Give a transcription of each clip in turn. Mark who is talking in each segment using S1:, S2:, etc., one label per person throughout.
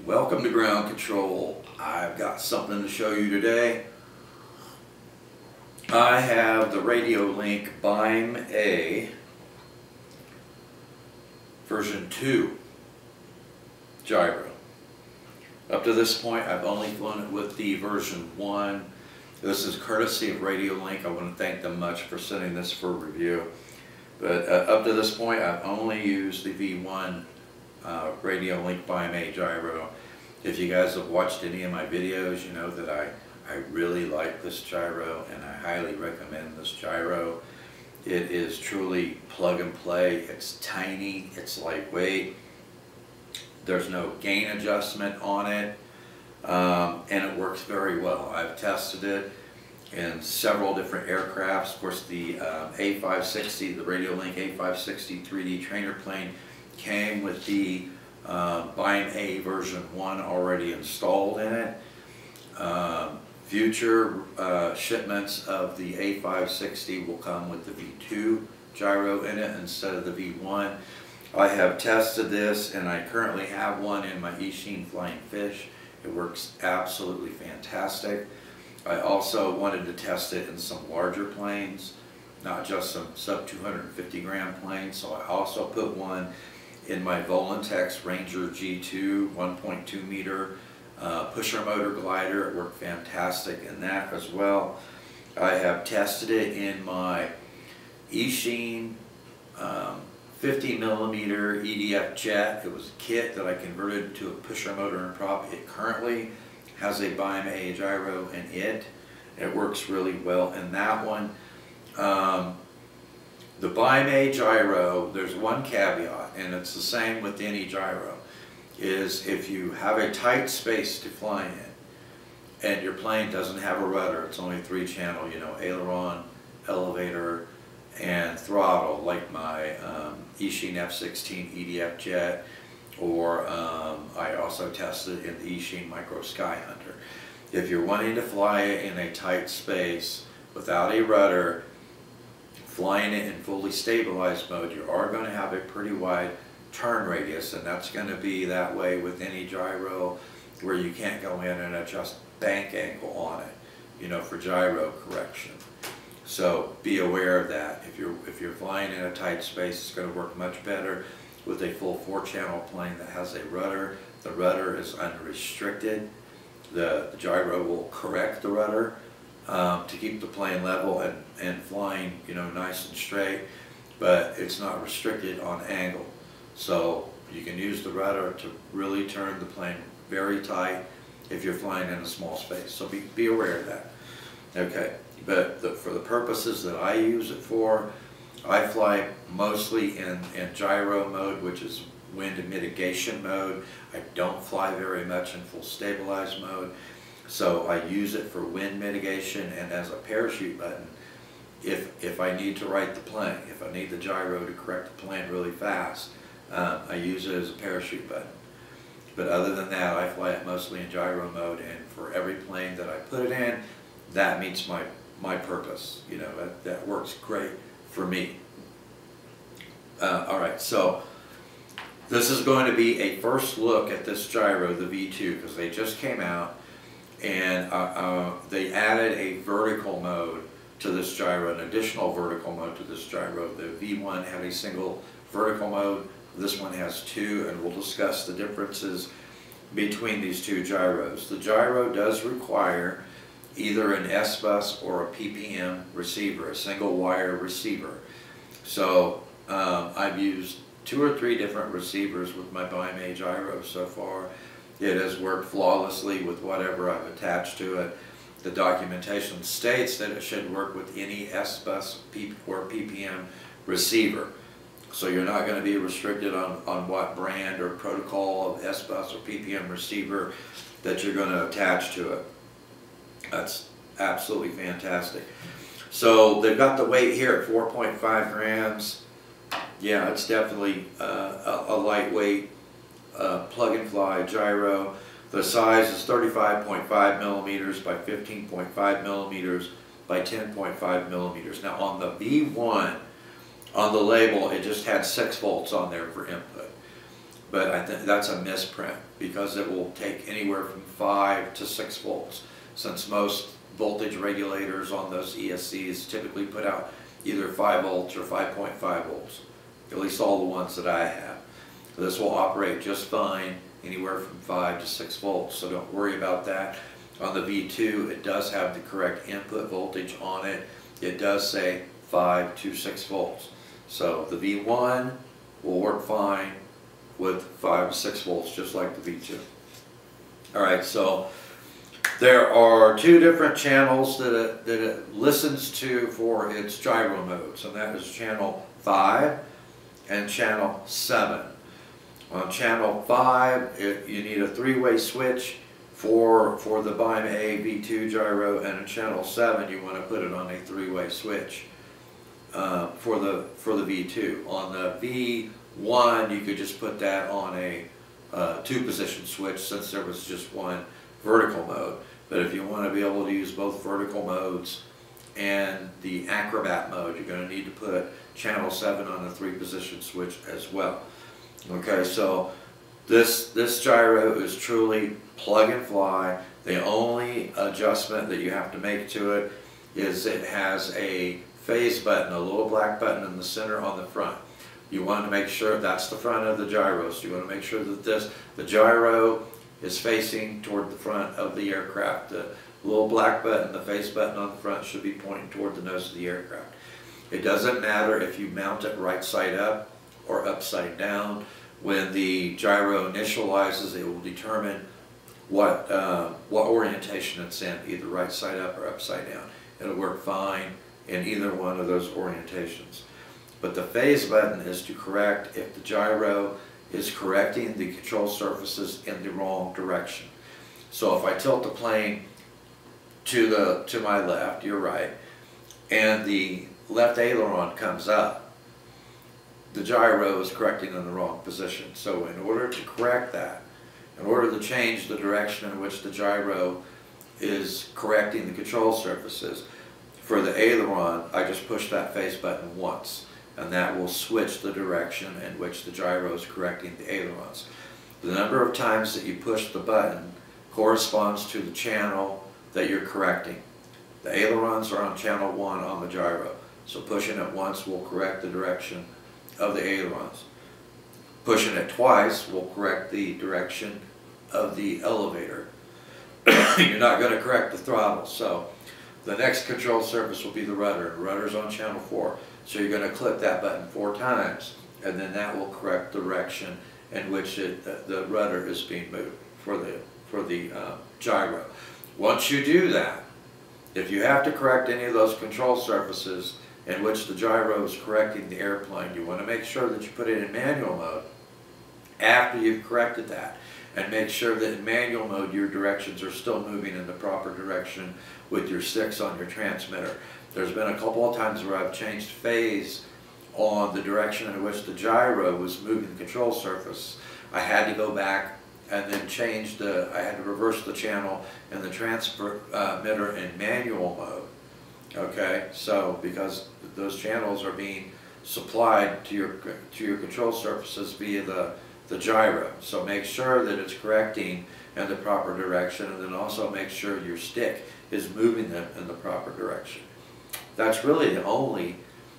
S1: Welcome to Ground Control. I've got something to show you today. I have the Radiolink Byme-A version 2 gyro. Up to this point, I've only flown it with the version 1. This is courtesy of Radiolink. I want to thank them much for sending this for review. But up to this point, I've only used the V1 Radiolink Byme-A gyro. If you guys have watched any of my videos, you know that I really like this gyro and I highly recommend this gyro. It is truly plug and play. It's tiny, it's lightweight. There's no gain adjustment on it, and it works very well. I've tested it in several different aircrafts. Of course, the A560, the Radiolink A560 3D trainer plane came with the Byme-A version 1 already installed in it. Future shipments of the A560 will come with the V2 gyro in it instead of the V1. I have tested this and I currently have one in my Eachine Flying Fish. It works absolutely fantastic. I also wanted to test it in some larger planes, not just some sub 250 gram planes, so I also put one in my Volantex Ranger G2 1.2 meter pusher motor glider. It worked fantastic in that as well. I have tested it in my Eachine 50 millimeter EDF jet. It was a kit that I converted to a pusher motor and prop. It currently has a Byme-A gyro in it. It works really well in that one. The Byme-A gyro, there's one caveat, and it's the same with any gyro, is if you have a tight space to fly in and your plane doesn't have a rudder, it's only 3-channel, you know, aileron, elevator, and throttle, like my Eachine F-16 EDF jet, or I also tested in the Eachine Micro Skyhunter. If you're wanting to fly it in a tight space without a rudder, flying it in fully stabilized mode, you are going to have a pretty wide turn radius, and that's going to be that way with any gyro, where you can't go in and adjust bank angle on it, you know, for gyro correction. So be aware of that. If you're flying in a tight space, it's going to work much better with a full 4-channel plane that has a rudder. The rudder is unrestricted. The gyro will correct the rudder to keep the plane level and flying, you know, nice and straight, but it's not restricted on angle. So you can use the rudder to really turn the plane very tight if you're flying in a small space. So be aware of that. Okay, but for the purposes that I use it for, I fly mostly in gyro mode, which is wind mitigation mode. I don't fly very much in full stabilized mode. So I use it for wind mitigation and as a parachute button if I need to right the plane, if I need the gyro to correct the plane really fast. I use it as a parachute button. But other than that, I fly it mostly in gyro mode, and for every plane that I put it in, that meets my purpose. You know, that works great for me. Alright, so this is going to be a first look at this gyro, the V2, because they just came out, and they added a vertical mode to this gyro, an additional vertical mode to this gyro. The V1 had a single vertical mode. This one has 2, and we'll discuss the differences between these two gyros. The gyro does require either an S-bus or a PPM receiver, a single wire receiver. So I've used 2 or 3 different receivers with my Byme-A gyro so far. It has worked flawlessly with whatever I've attached to it. The documentation states that it should work with any S-bus or PPM receiver. So you're not going to be restricted on what brand or protocol of S-bus or PPM receiver that you're going to attach to it. That's absolutely fantastic. So they've got the weight here at 4.5 grams. Yeah, it's definitely a lightweight plug and fly gyro. The size is 35.5 millimeters by 15.5 millimeters by 10.5 millimeters. Now on the V1, on the label, it just had 6 volts on there for input. but I think that's a misprint because it will take anywhere from 5 to 6 volts, since most voltage regulators on those ESCs typically put out either 5 volts or 5.5 volts, at least all the ones that I have. This will operate just fine anywhere from 5 to 6 volts, so don't worry about that. On the V2, it does have the correct input voltage on it. It does say 5 to 6 volts. So the V1 will work fine with 5 to 6 volts, just like the V2. All right, so there are 2 different channels that it listens to for its gyro modes, and that is channel 5 and channel 7. On channel 5, you need a 3-way switch for the Byme-A V2 gyro, and in channel 7 you want to put it on a 3-way switch for the V2. On the V1 you could just put that on a 2-position switch, since there was just one vertical mode. But if you want to be able to use both vertical modes and the Acrobat mode, you're going to need to put channel 7 on a 3-position switch as well. Okay, so this gyro is truly plug and fly. The only adjustment that you have to make to it is it has a phase button, a little black button in the center on the front. You want to make sure that's the front of the gyro, so you want to make sure that the gyro is facing toward the front of the aircraft. The little black button, the face button on the front, should be pointing toward the nose of the aircraft. It doesn't matter if you mount it right side up or upside down. When the gyro initializes, it will determine what orientation it's in, either right side up or upside down. It'll work fine in either one of those orientations. But the phase button is to correct if the gyro is correcting the control surfaces in the wrong direction. So if I tilt the plane to my left, you're right, and the left aileron comes up, the gyro is correcting in the wrong position. So in order to correct that, in order to change the direction in which the gyro is correcting the control surfaces, for the aileron, I just push that face button once, and that will switch the direction in which the gyro is correcting the ailerons. The number of times that you push the button corresponds to the channel that you're correcting. The ailerons are on channel 1 on the gyro, so pushing it once will correct the direction of the ailerons. Pushing it twice will correct the direction of the elevator. You're not going to correct the throttle, so the next control surface will be the rudder. The rudder's on channel 4, so you're going to click that button 4 times, and then that will correct the direction in which the rudder is being moved for the gyro. Once you do that, if you have to correct any of those control surfaces in which the gyro is correcting the airplane, you want to make sure that you put it in manual mode after you've corrected that, and make sure that in manual mode your directions are still moving in the proper direction with your sticks on your transmitter. There's been a couple of times where I've changed phase on the direction in which the gyro was moving the control surface. I had to go back and then I had to reverse the channel in the transmitter in manual mode. Okay, so because those channels are being supplied to your control surfaces via the gyro. So make sure that it's correcting in the proper direction, and then also make sure your stick is moving them in the proper direction. That's really the only,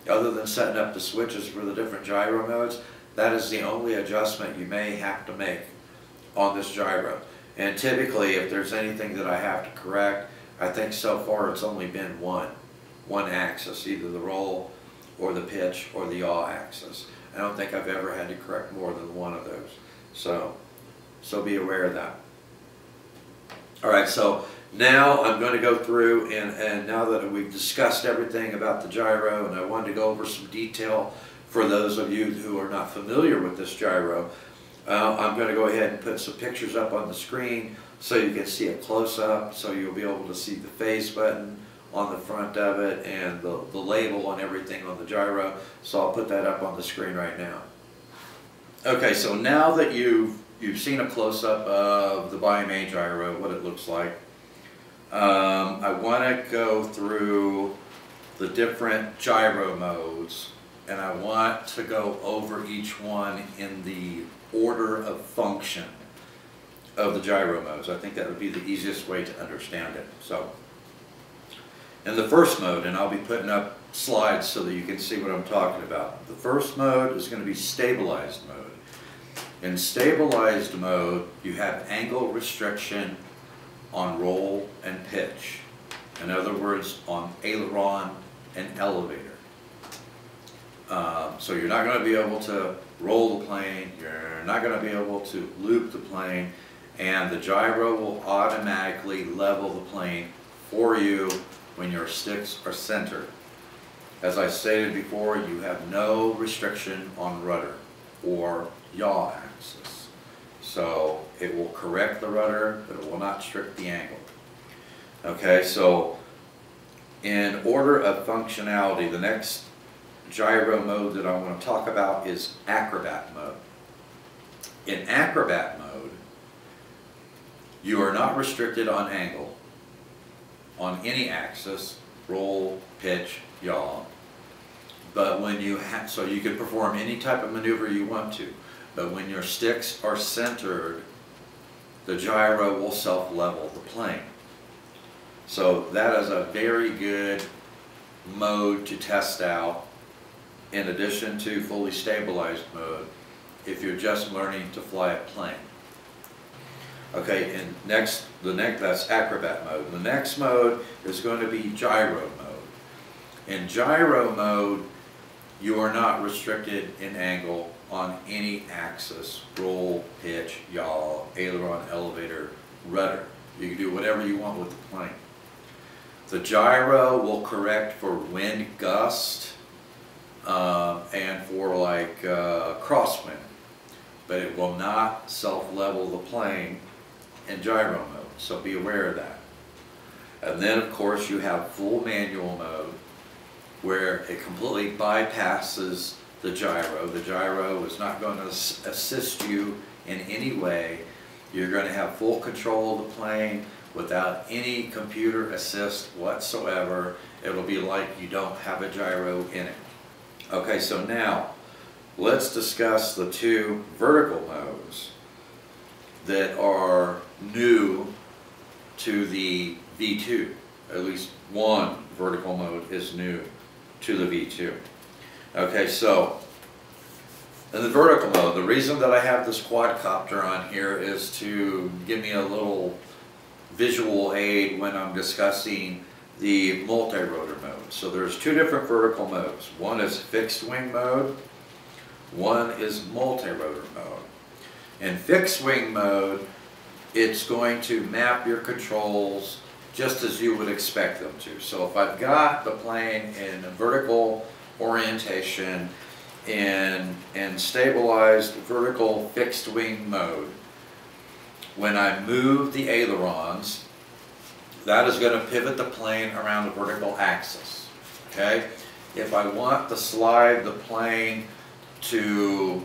S1: other than setting up the switches for the different gyro modes, that is the only adjustment you may have to make on this gyro. And typically, if there's anything that I have to correct, I think so far it's only been one axis, either the roll or the pitch or the yaw axis. I don't think I've ever had to correct more than one of those. So be aware of that. All right, so now I'm going to go through, and now that we've discussed everything about the gyro, and I wanted to go over some detail for those of you who are not familiar with this gyro, I'm going to go ahead and put some pictures up on the screen so you can see a close-up, so you'll be able to see the phase button on the front of it and the label and everything on the gyro. So I'll put that up on the screen right now. Okay, so now that you've seen a close-up of the Byme-A gyro, what it looks like, I want to go through the different gyro modes, and I want to go over each one in the order of function of the gyro modes. I think that would be the easiest way to understand it. So, in the first mode, and I'll be putting up slides so that you can see what I'm talking about. The first mode is going to be stabilized mode. In stabilized mode, you have angle restriction on roll and pitch. In other words, on aileron and elevator. So you're not going to be able to roll the plane, you're not going to be able to loop the plane, and the gyro will automatically level the plane for you when your sticks are centered. As I stated before, you have no restriction on rudder or yaw axis. So it will correct the rudder, but it will not restrict the angle. Okay, so in order of functionality, the next gyro mode that I want to talk about is acrobat mode. In acrobat mode, you are not restricted on angle on any axis, roll, pitch, yaw. But when you have, so you can perform any type of maneuver you want to, but when your sticks are centered, the gyro will self-level the plane. So that is a very good mode to test out in addition to fully stabilized mode if you're just learning to fly a plane. Okay, and that's acrobat mode. The next mode is going to be gyro mode. In gyro mode, you are not restricted in angle on any axis, roll, pitch, yaw, aileron, elevator, rudder. You can do whatever you want with the plane. The gyro will correct for wind gust and for like crosswind, but it will not self-level the plane in gyro mode, so be aware of that. And then of course you have full manual mode where it completely bypasses the gyro. The gyro is not going to assist you in any way. You're going to have full control of the plane without any computer assist whatsoever. It'll be like you don't have a gyro in it. Okay, so now let's discuss the two vertical modes that are new to the V2. At least one vertical mode is new to the V2. Okay, so in the vertical mode, the reason that I have this quadcopter on here is to give me a little visual aid when I'm discussing the multi-rotor mode. So there's two different vertical modes. One is fixed wing mode, one is multi-rotor mode. In fixed wing mode, it's going to map your controls just as you would expect them to. So if I've got the plane in a vertical orientation in stabilized vertical fixed wing mode, when I move the ailerons, that is going to pivot the plane around the vertical axis. Okay? If I want to slide the plane to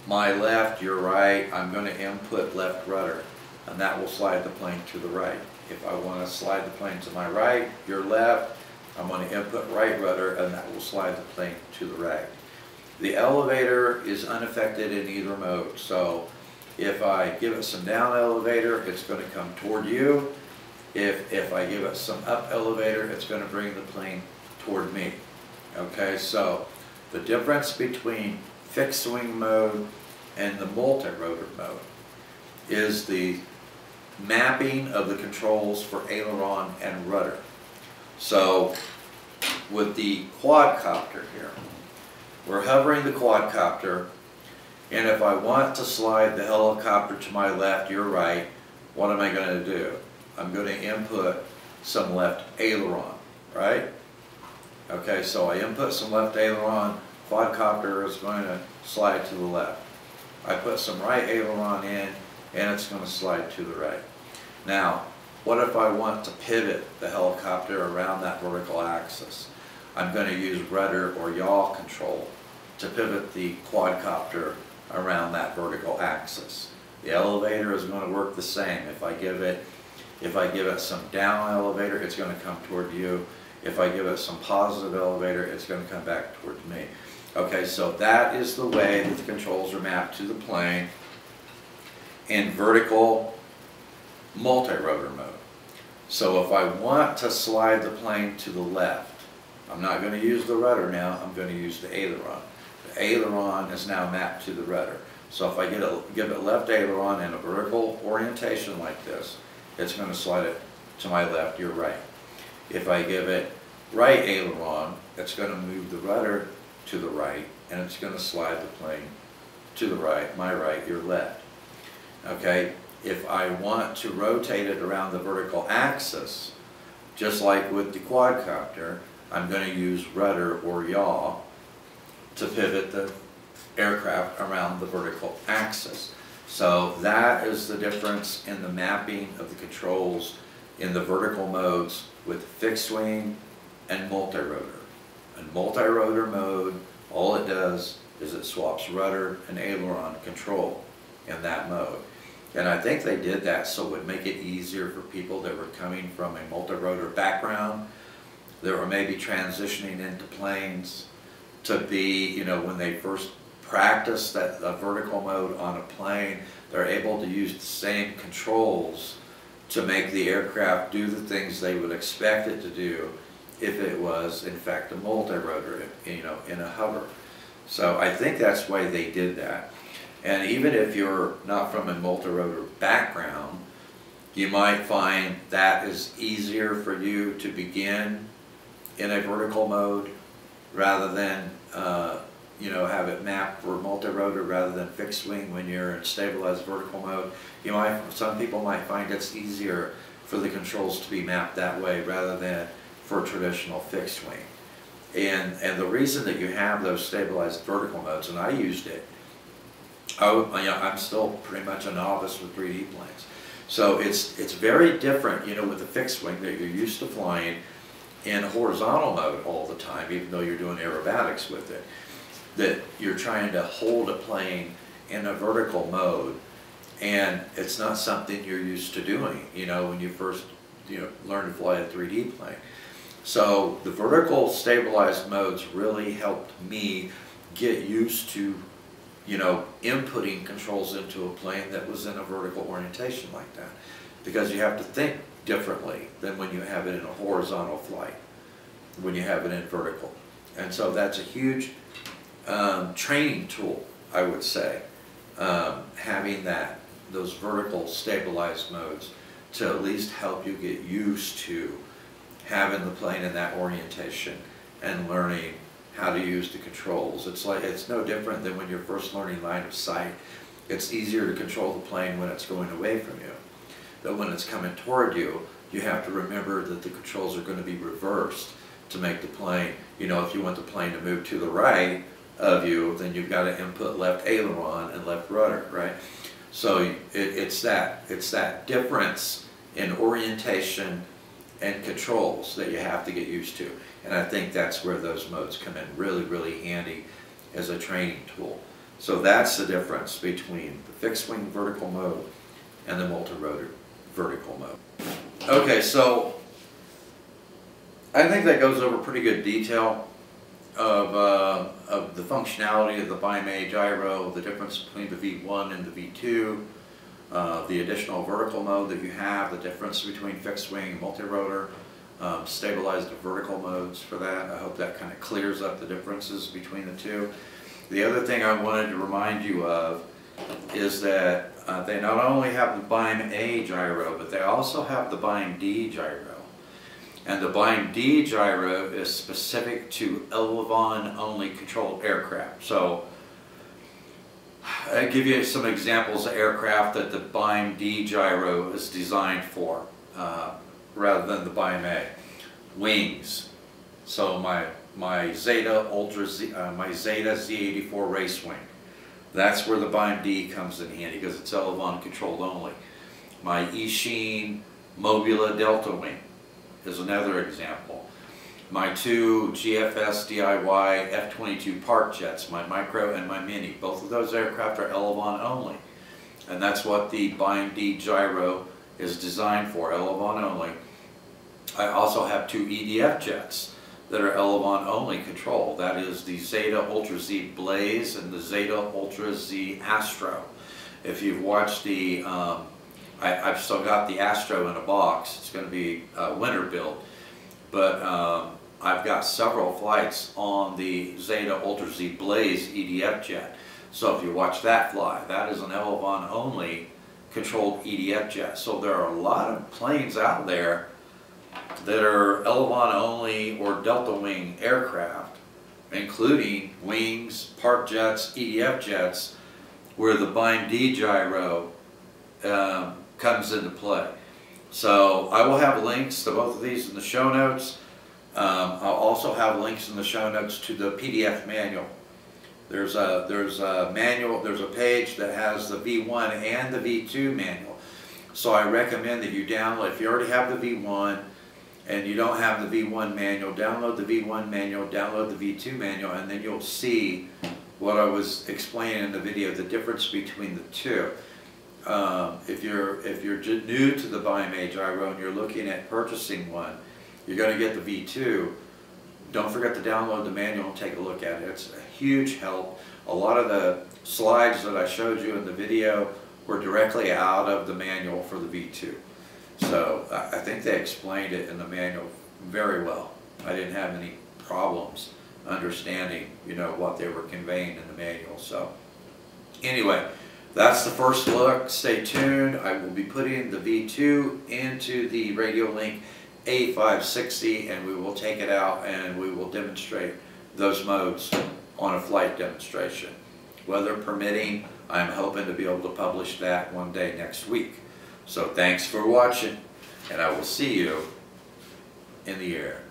S1: my left, your right, I'm going to input left rudder, and that will slide the plane to the right. If I want to slide the plane to my right, your left, I'm going to input right rudder, and that will slide the plane to the right. The elevator is unaffected in either mode, so if I give it some down elevator, it's going to come toward you. If I give it some up elevator, it's going to bring the plane toward me. Okay, so the difference between fixed wing mode and the multi-rotor mode is the mapping of the controls for aileron and rudder. So with the quadcopter here, we're hovering the quadcopter, and if I want to slide the helicopter to my left, your right, what am I going to do? I'm going to input some left aileron, right? Okay, so I input some left aileron, quadcopter is going to slide to the left. I put some right aileron in, and it's going to slide to the right. Now, what if I want to pivot the helicopter around that vertical axis? I'm going to use rudder or yaw control to pivot the quadcopter around that vertical axis. The elevator is going to work the same. If I give it some down elevator, it's going to come toward you. If I give it some positive elevator, it's going to come back towards me. Okay, so that is the way that the controls are mapped to the plane in vertical multi-rotor mode. So if I want to slide the plane to the left, I'm not going to use the rudder now, I'm going to use the aileron. The aileron is now mapped to the rudder. So if I give it left aileron in a vertical orientation like this, it's going to slide it to my left, your right. If I give it right aileron, it's going to move the rudder to the right, and it's going to slide the plane to the right, my right, your left. Okay, if I want to rotate it around the vertical axis, just like with the quadcopter, I'm going to use rudder or yaw to pivot the aircraft around the vertical axis. So that is the difference in the mapping of the controls in the vertical modes with fixed wing and multi-rotor. In multi-rotor mode, all it does is it swaps rudder and aileron control in that mode. And I think they did that so it would make it easier for people that were coming from a multi-rotor background, that were maybe transitioning into planes, to be, you know, when they first practice that vertical mode on a plane, they're able to use the same controls to make the aircraft do the things they would expect it to do if it was in fact a multi-rotor, you know, in a hover. So I think that's why they did that. And even if you're not from a multi-rotor background, you might find that is easier for you to begin in a vertical mode rather than you know, have it mapped for multi-rotor rather than fixed wing when you're in stabilized vertical mode. You might, some people might find it's easier for the controls to be mapped that way rather than for traditional fixed wing. And the reason that you have those stabilized vertical modes, and I used it, I'm still pretty much a novice with 3D planes. So it's very different, you know, with the fixed wing that you're used to flying in horizontal mode all the time, even though you're doing aerobatics with it, that you're trying to hold a plane in a vertical mode, and it's not something you're used to doing, you know, when you first, you know, learn to fly a 3D plane. So the vertical stabilized modes really helped me get used to, you know, inputting controls into a plane that was in a vertical orientation like that, because you have to think differently than when you have it in a horizontal flight, when you have it in vertical. And so that's a huge training tool, I would say, having those vertical stabilized modes to at least help you get used to having the plane in that orientation and learning how to use the controls. It's no different than when you're first learning line of sight. It's easier to control the plane when it's going away from you. But when it's coming toward you, you have to remember that the controls are going to be reversed to make the plane, you know, if you want the plane to move to the right of you, then you've got to input left aileron and left rudder, right? So it's that difference in orientation and controls that you have to get used to. And I think that's where those modes come in really, really handy as a training tool. So that's the difference between the fixed wing vertical mode and the multi-rotor vertical mode. Okay, so I think that goes over pretty good detail of the functionality of the Byme-A gyro, the difference between the V1 and the V2, the additional vertical mode that you have, the difference between fixed wing and multi-rotor, stabilized vertical modes for that. I hope that kind of clears up the differences between the two. The other thing I wanted to remind you of is that they not only have the Byme-A gyro, but they also have the Byme-D gyro. And the Byme-D gyro is specific to elevon-only controlled aircraft. So I'll give you some examples of aircraft that the Byme-D gyro is designed for, rather than the Byme-A. Wings. So my Zeta Z84 race wing. That's where the Byme-D comes in handy because it's elevon controlled only. My Eachine Mobula Delta wing is another example. My two GFS DIY F-22 park jets, my micro and my mini, both of those aircraft are elevon only. And that's what the Byme-D gyro is designed for, elevon only. I also have two EDF jets, that are Elevon only control. That is the Zeta Ultra Z Blaze and the Zeta Ultra Z Astro. If you've watched the, I've still got the Astro in a box. It's going to be a winter build, but I've got several flights on the Zeta Ultra Z Blaze EDF jet. So if you watch that fly, that is an Elevon only controlled EDF jet. So there are a lot of planes out there that are Elevon only or Delta Wing aircraft, including wings, park jets, EDF jets, where the Byme-D gyro comes into play. So I will have links to both of these in the show notes. I'll also have links in the show notes to the PDF manual. There's a manual, there's a page that has the V1 and the V2 manual. So I recommend that you download, if you already have the V1 and you don't have the V1 manual, download the V1 manual, download the V2 manual, and then you'll see what I was explaining in the video, the difference between the two. If you're new to the Byme-A gyro and you're looking at purchasing one, you're going to get the V2. Don't forget to download the manual and take a look at it. It's a huge help. A lot of the slides that I showed you in the video were directly out of the manual for the V2. So I think they explained it in the manual very well. I didn't have any problems understanding, what they were conveying in the manual. So anyway, that's the first look. Stay tuned. I will be putting the V2 into the Radiolink A560, and we will take it out and we will demonstrate those modes on a flight demonstration. Weather permitting, I'm hoping to be able to publish that one day next week. So thanks for watching, and I will see you in the air.